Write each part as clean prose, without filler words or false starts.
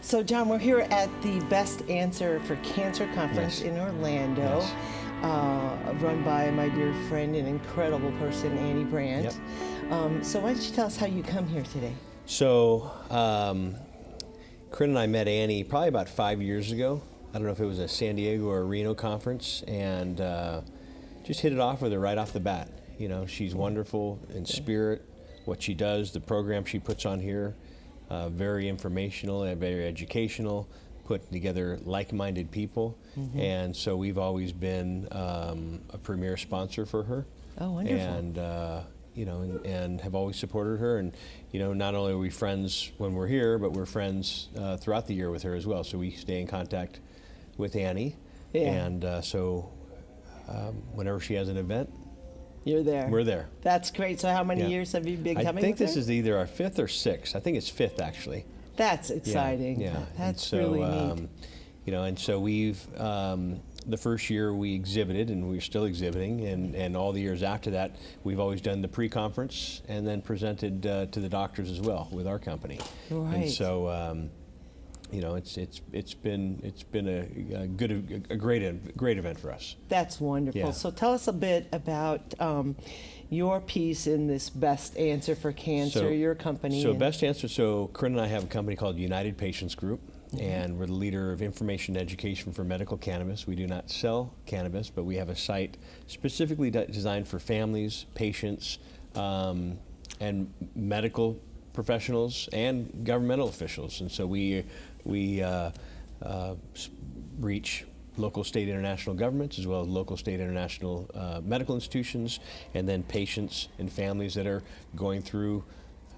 So, John, we're here at the Best Answer for Cancer Conference in Orlando, run by my dear friend and incredible person, Annie Brandt. So why don't you tell us how you come here today? So, Corinne and I met Annie probably about 5 years ago. I don't know if it was a San Diego or Reno conference, and just hit it off with her right off the bat. You know, she's wonderful in spirit, what she does, the program she puts on here, very informational and very educational, putting together like-minded people. And so we've always been a premier sponsor for her. Oh, wonderful. And, you know, and have always supported her. And, you know, not only are we friends when we're here, but we're friends throughout the year with her as well. So we stay in contact with Annie. And so whenever she has an event, you're there. We're there. That's great. So how many years have you been coming I think with this her? is either our 5th or 6th. I think it's 5th, actually. That's exciting. Yeah. That's so, really neat. You know, and so we've, the first year we exhibited, and we're still exhibiting, and all the years after that, we've always done the pre-conference and then presented to the doctors as well with our company. Right. And so, you know, it's been a great event for us. That's wonderful. Yeah. So tell us a bit about your piece in this Best Answer for Cancer, your company. So Best Answer. So Corinne and I have a company called United Patients Group, and we're the leader of information and education for medical cannabis. We do not sell cannabis, but we have a site specifically designed for families, patients, and medical professionals and governmental officials. And so we reach local, state, international governments, as well as local, state, international medical institutions, and then patients and families that are going through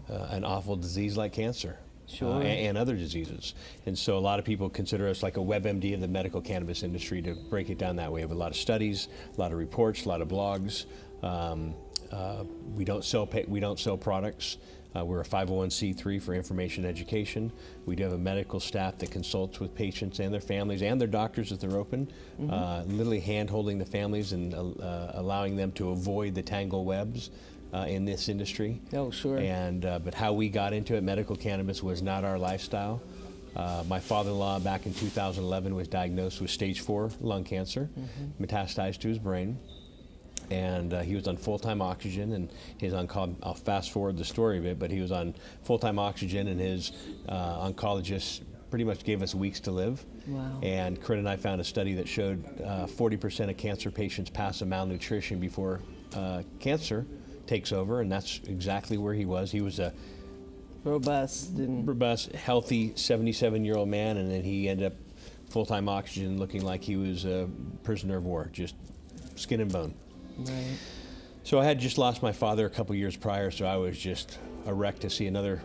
an awful disease like cancer. And other diseases. And so a lot of people consider us like a WebMD of the medical cannabis industry, to break it down that way. We have a lot of studies, a lot of reports, a lot of blogs. We don't sell products. We're a 501c3 for information and education. We do have a medical staff that consults with patients and their families and their doctors if they're open, literally hand-holding the families and allowing them to avoid the tangle webs in this industry. Oh, sure. And but how we got into it, medical cannabis was not our lifestyle. My father-in-law back in 2011 was diagnosed with stage 4 lung cancer, metastasized to his brain. And he was on full-time oxygen, and I'll fast forward the story a bit, but he was on full-time oxygen, and his oncologist pretty much gave us weeks to live. Wow. And Corinne and I found a study that showed 40% of cancer patients pass a malnutrition before cancer takes over, and that's exactly where he was. He was a robust, healthy 77-year-old man, and then he ended up full-time oxygen, looking like he was a prisoner of war, just skin and bone. Right. So I had just lost my father a couple years prior, so I was just a wreck to see another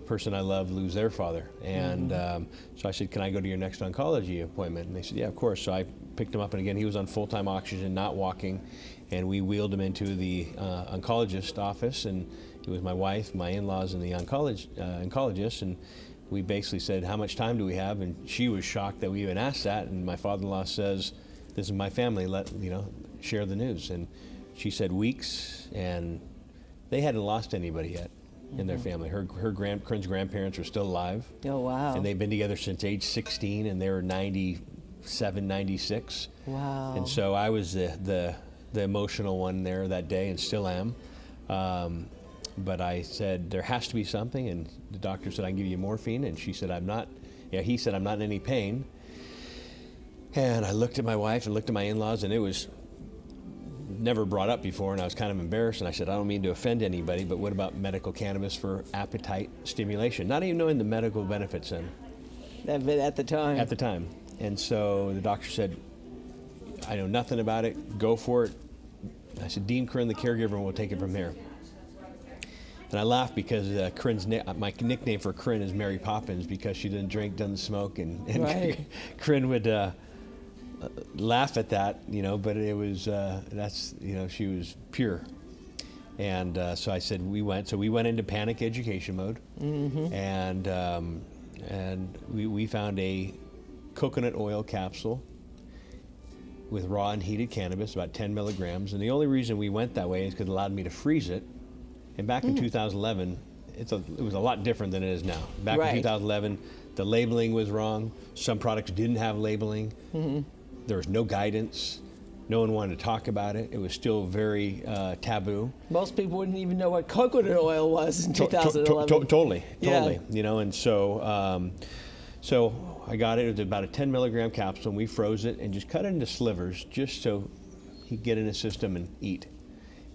person I love lose their father. And so I said, can I go to your next oncology appointment? And they said, yeah, of course. So I picked him up, and again, he was on full-time oxygen, not walking, and we wheeled him into the oncologist office, and it was my wife, my in-laws, and the oncologist, and we basically said, how much time do we have? And she was shocked that we even asked that, and my father-in-law says, this is my family, share the news. And she said weeks, and they hadn't lost anybody yet in their family. Corinne's grandparents are still alive. Oh, wow. And they've been together since age 16, and they were 97, 96. Wow. And so I was the emotional one there that day, and still am. But I said, there has to be something, and the doctor said, I can give you morphine, and he said, I'm not in any pain. And I looked at my wife and looked at my in-laws, and it was never brought up before, and I was kind of embarrassed, and I said, I don't mean to offend anybody, but what about medical cannabis for appetite stimulation? Not even knowing the medical benefits then. At the time. At the time. And so the doctor said, I know nothing about it, go for it. I said, Dean Corinne, the caregiver, and we'll take it from there. And I laughed because my nickname for Corinne is Mary Poppins, because she doesn't drink, doesn't smoke, and right. Corinne would laugh at that, but it was, she was pure. And so I said, we went into panic education mode, and we found a coconut oil capsule with raw and heated cannabis, about 10 milligrams. And the only reason we went that way is because it allowed me to freeze it. And back in 2011, it was a lot different than it is now. Back in 2011, The labeling was wrong. Some products didn't have labeling. There was no guidance. No one wanted to talk about it. It was still very taboo. Most people wouldn't even know what coconut oil was in 2011. Totally. Yeah. You know, and so so I got it. It was about a 10 milligram capsule, and we froze it and just cut it into slivers just so he'd get in his system and eat.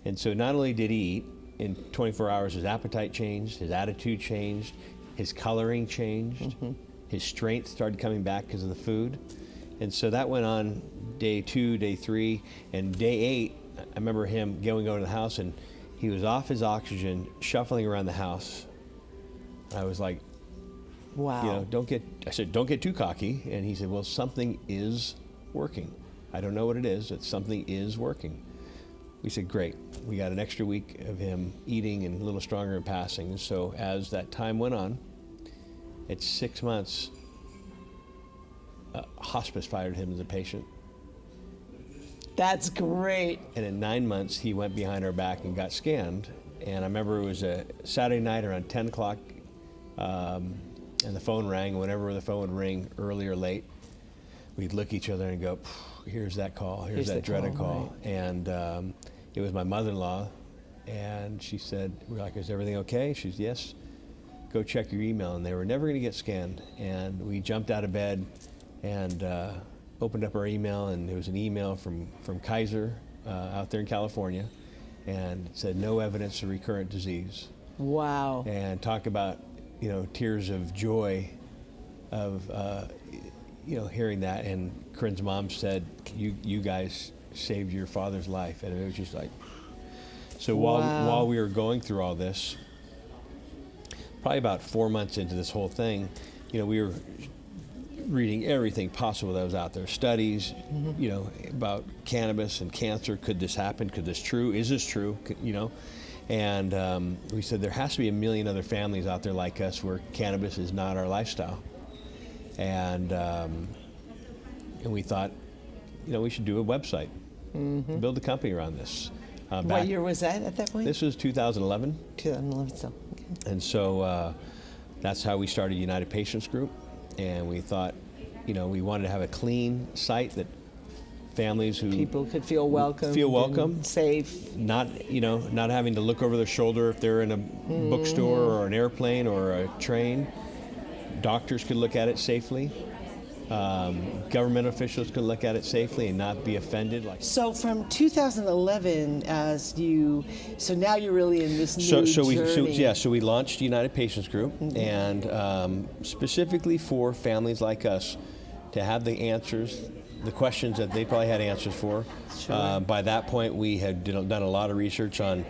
And so not only did he eat, in 24 hours his appetite changed, his attitude changed, his coloring changed, his strength started coming back because of the food. And so that went on day 2, day 3, and day 8, I remember him going to the house, and he was off his oxygen, shuffling around the house. I was like, wow. You know, I said, don't get too cocky. And he said, well, something is working. I don't know what it is, but something is working. We said, great. We got an extra week of him eating and a little stronger in passing. And so as that time went on, at 6 months, hospice fired him as a patient. That's great. And in 9 months, he went behind our back and got scanned. And I remember it was a Saturday night around 10 o'clock, and the phone rang. Whenever the phone would ring, early or late, we'd look at each other and go, here's that call, here's that dreaded call. Right. And it was my mother-in-law, and she said, we're like, is everything okay? She said, yes, go check your email. And they were never going to get scanned. And we jumped out of bed and opened up our email, and there was an email from Kaiser out there in California, and it said no evidence of recurrent disease. Wow. And talk about, you know, tears of joy of, you know, hearing that. And Corinne's mom said, you guys saved your father's life. And it was just like, so while we were going through all this, probably about 4 months into this whole thing, you know, we were reading everything possible that was out there. Studies, you know, about cannabis and cancer. Could this happen? Could this true? Is this true? You know? And we said there has to be a million other families out there like us where cannabis is not our lifestyle. And we thought, you know, we should do a website, build a company around this. What year was that at that point? This was 2011. 2011, so. Okay. And so that's how we started United Patients Group. And we thought, you know, we wanted to have a clean site that families who people could feel welcome, safe, not having to look over their shoulder if they're in a bookstore or an airplane or a train. Doctors could look at it safely. Government officials could look at it safely and not be offended. So from 2011, so now you're really in this new journey. So we launched United Patients Group, and specifically for families like us to have the answers, the questions that they probably had answers for. Sure. By that point, we had done a lot of research on,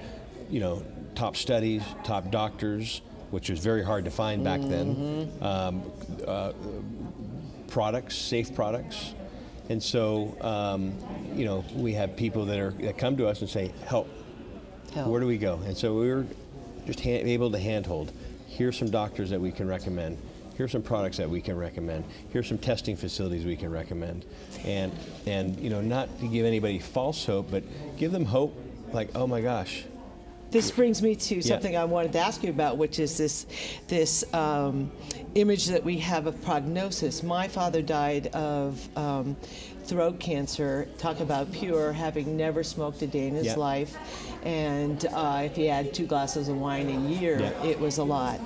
you know, top studies, top doctors, which was very hard to find back then. Products, safe products, and so you know, we have people that come to us and say, help. Where do we go? And so we were just able to handhold. Here's some doctors that we can recommend. Here's some products that we can recommend. Here's some testing facilities we can recommend. And you know, not to give anybody false hope, but give them hope. Like, oh my gosh. This brings me to something I wanted to ask you about, which is this image that we have of prognosis. My father died of throat cancer. Talk about pure, having never smoked a day in his life. And if he had 2 glasses of wine a year, it was a lot.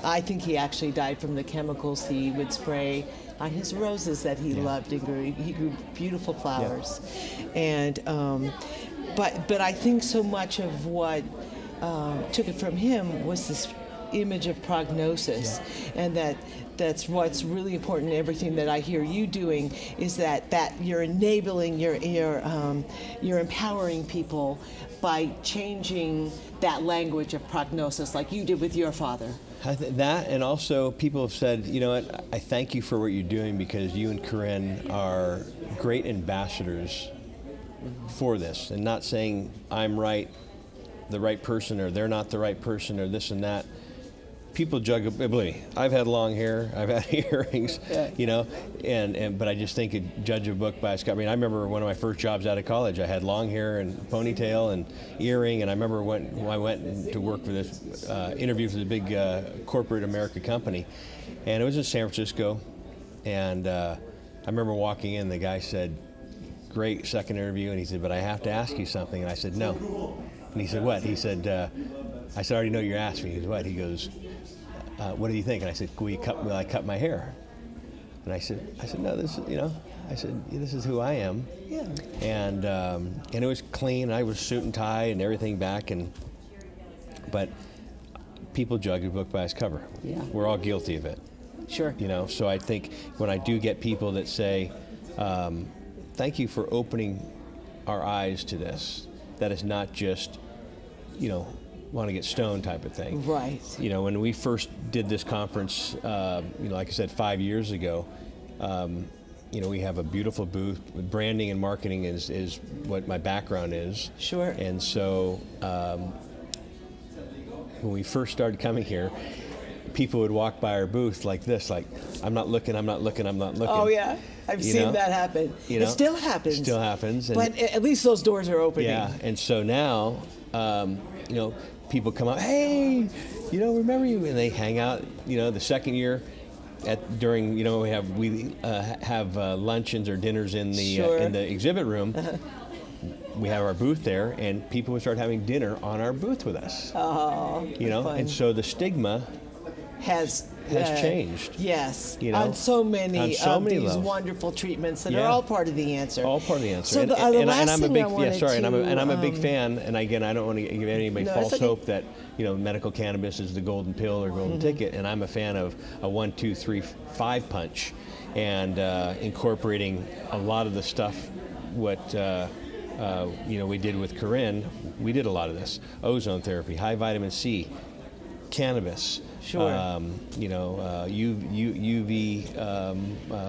I think he actually died from the chemicals he would spray on his roses that he loved and grew. He grew beautiful flowers. And but I think so much of what took it from him was this image of prognosis, and that's what's really important in everything that I hear you doing is that you're enabling, you're empowering people by changing that language of prognosis like you did with your father. That, and also people have said, you know what, I thank you for what you're doing because you and Corinne are great ambassadors for this, and not saying I'm right, the right person, or they're not the right person, or this and that. people judge. Believe me, I've had long hair, I've had earrings, you know, but I just think it judge a book by its cover. I mean, I remember one of my first jobs out of college. I had long hair and ponytail and earring, and I remember when I went to work for this interview for the big corporate America company, and it was in San Francisco, and I remember walking in. The guy said, "Great second interview," and he said, "But I have to ask you something," and I said, "No," and he said, "What?" He said, "I said, I already know you're asking me." He said, "What?" He goes, "What do you think?" And I said, will I cut my hair?" And I said, "No, this is, you know," I said, "This is who I am." Yeah. And it was clean. I was suit and tie and everything back, but people judge a book by its cover. Yeah. We're all guilty of it. Sure. You know, so I think when I do get people that say, "Thank you for opening our eyes to this," that is not just, you know, want to get stoned type of thing. Right. You know, when we first did this conference, you know, like I said, 5 years ago, you know, we have a beautiful booth. Branding and marketing is what my background is. Sure. And so when we first started coming here, people would walk by our booth like this, like, "I'm not looking, I'm not looking, I'm not looking." Oh, yeah. I've You seen know? that happen. You know? It still happens. Still happens. And But at least those doors are opening. yeah, and so now, you know, people come up, "Hey, you know, remember you?" And they hang out. You know, the second year, during, you know, we have luncheons or dinners in the Sure. in the exhibit room. We have our booth there, and people would start having dinner on our booth with us. Oh, You know, fun. and so the stigma has changed. Yes, You know, on so many on so of many these levels. wonderful treatments that are Yeah. all part of the answer. All part of the answer. So the last I'm a thing big I wanted I'm a big to, fan. And again, I don't want to give anybody No, false it's okay. hope that, you know, medical cannabis is the golden pill or golden ticket. And I'm a fan of a 1, 2, 3, 5 punch, and incorporating a lot of the stuff. What you know, we did with Corinne. We did a lot of this: ozone therapy, high vitamin C, cannabis. Sure. You know, UV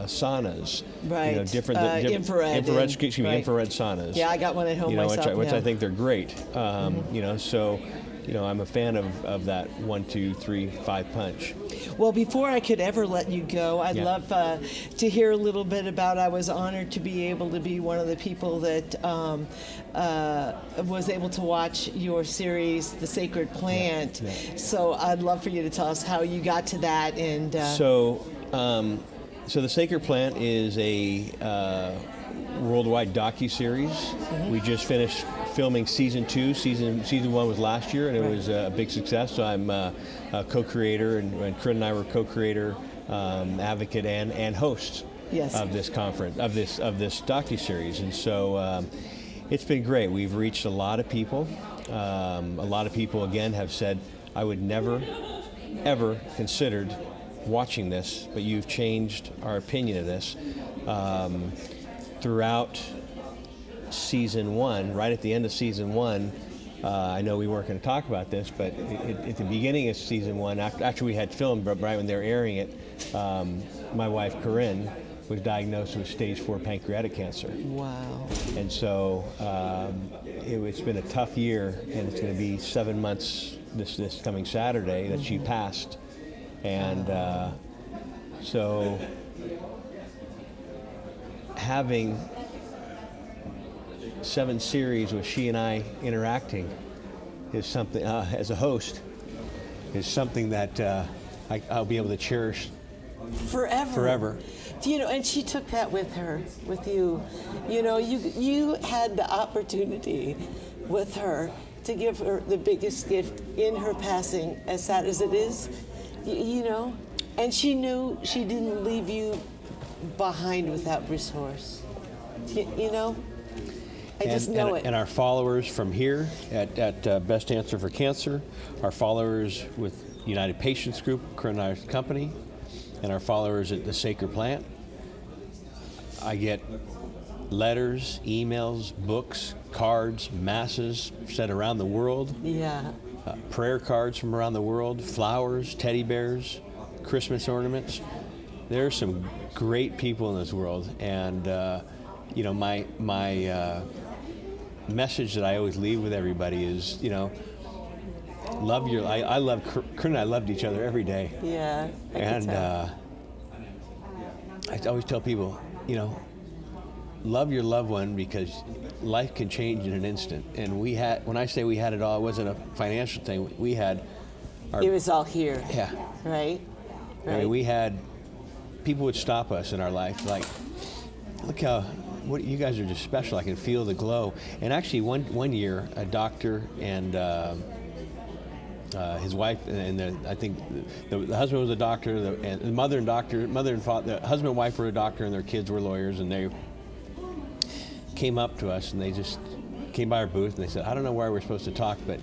saunas. Right. You know, different Infrared excuse me, right. infrared saunas. Yeah, I got one at home You know, myself. which yeah. I think they're great. You know, so, you know, I'm a fan of that 1, 2, 3, 5 punch. Well, before I could ever let you go, I'd Yeah. love to hear a little bit about. I was honored to be able to be one of the people that was able to watch your series, The Sacred Plant. Yeah. So I'd love for you to tell us how you got to that. And So The Sacred Plant is a worldwide docu-series. We just finished filming season 2. Season 1 was last year, and it was a big success. So I'm a co-creator, and Corinne and I were co-creator, advocate, and host Yes. of this conference, of this docu-series. And so it's been great. We've reached a lot of people. A lot of people, again, have said, "I would never, ever considered watching this, but you've changed our opinion of this." Throughout season 1, right at the end of season 1, I know we weren't going to talk about this, but at the beginning of season 1, after we had filmed, but right when they were airing it, my wife Corinne was diagnosed with stage 4 pancreatic cancer. wow. And so it's been a tough year, and it's going to be 7 months this coming Saturday that she passed. And so having 7 series with she and I interacting is something, as a host, is something that I'll be able to cherish forever. You know, and she took that with her, with you. You know, you had the opportunity with her to give her the biggest gift in her passing, as sad as it is, you know, and she knew she didn't leave you behind without resource. You know? I just know it. And our followers from here at Best Answer for Cancer, our followers with United Patients Group, Corinne and I's company, and our followers at the Sacred Plant. I get letters, emails, books, cards, masses sent around the world. Yeah. Prayer cards from around the world, flowers, teddy bears, Christmas ornaments. There are some great people in this world, and you know, my message that I always leave with everybody is, you know, I love Corinne and I loved each other every day. Yeah. I can And tell. I always tell people, love your loved one, because life can change in an instant. And when I say we had it all, it wasn't a financial thing. We had It was all here. yeah. Right? I mean, we had people would stop us in our life, like, look what you guys are just special. I can feel the glow. And actually, one year, a doctor and his wife, and I think the husband was a doctor, and the mother and father, the husband and wife were a doctor, and their kids were lawyers, and they came up to us and they just came by our booth and they said, I don't know why we're supposed to talk, but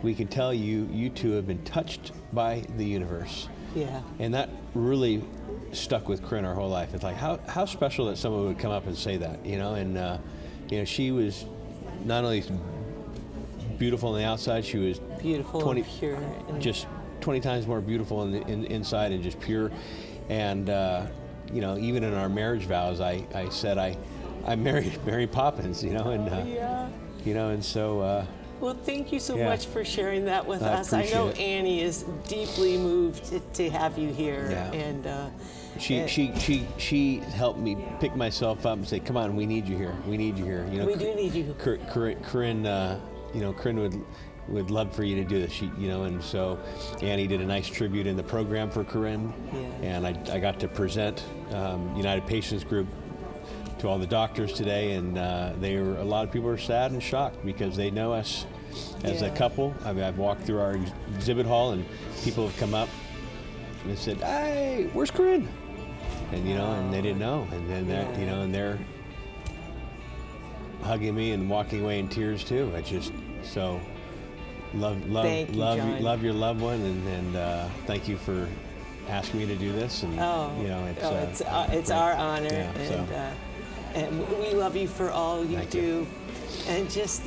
we can tell you two have been touched by the universe. Yeah. And that really stuck with Corinne our whole life. It's like how special that someone would come up and say that, and she was not only beautiful on the outside, she was Beautiful and pure. And just 20 times more beautiful inside and just pure. And even in our marriage vows, I said I married Mary Poppins, yeah. And so. Well, thank you so Yeah. much for sharing that with us. I appreciate know it. Annie is deeply moved to have you here, Yeah. and She helped me pick myself up and say, "Come on, we need you here. We need you here." we do need you. Corinne, Corinne would love for you to do this. And so Annie did a nice tribute in the program for Corinne, Yeah. and I got to present United Patients Group to all the doctors today, and a lot of people are sad and shocked because they know us as a Yeah. couple. I mean, I've walked through our exhibit hall and people have come up and said, "Hey, where's Corinne?" And and they didn't know, and then and they're hugging me and walking away in tears too. It's just so love Thank you, John. love your loved one, and thank you for asking me to do this. And It's our honor, yeah, and we love you for all you Thank do, you. and just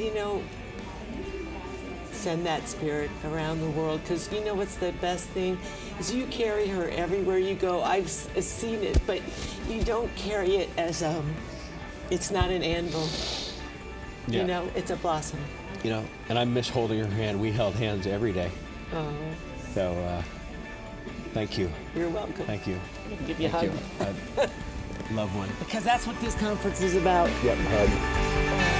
send that spirit around the world, because what's the best thing is you carry her everywhere you go. I've seen it, but you don't carry it as it's not an anvil. Yeah. It's a blossom. And I miss holding her hand. We held hands every day. Oh, So thank you. you're welcome. Thank you. I'll give you a hug. Thank you. Loved one. Because that's what this conference is about. Yep, hug.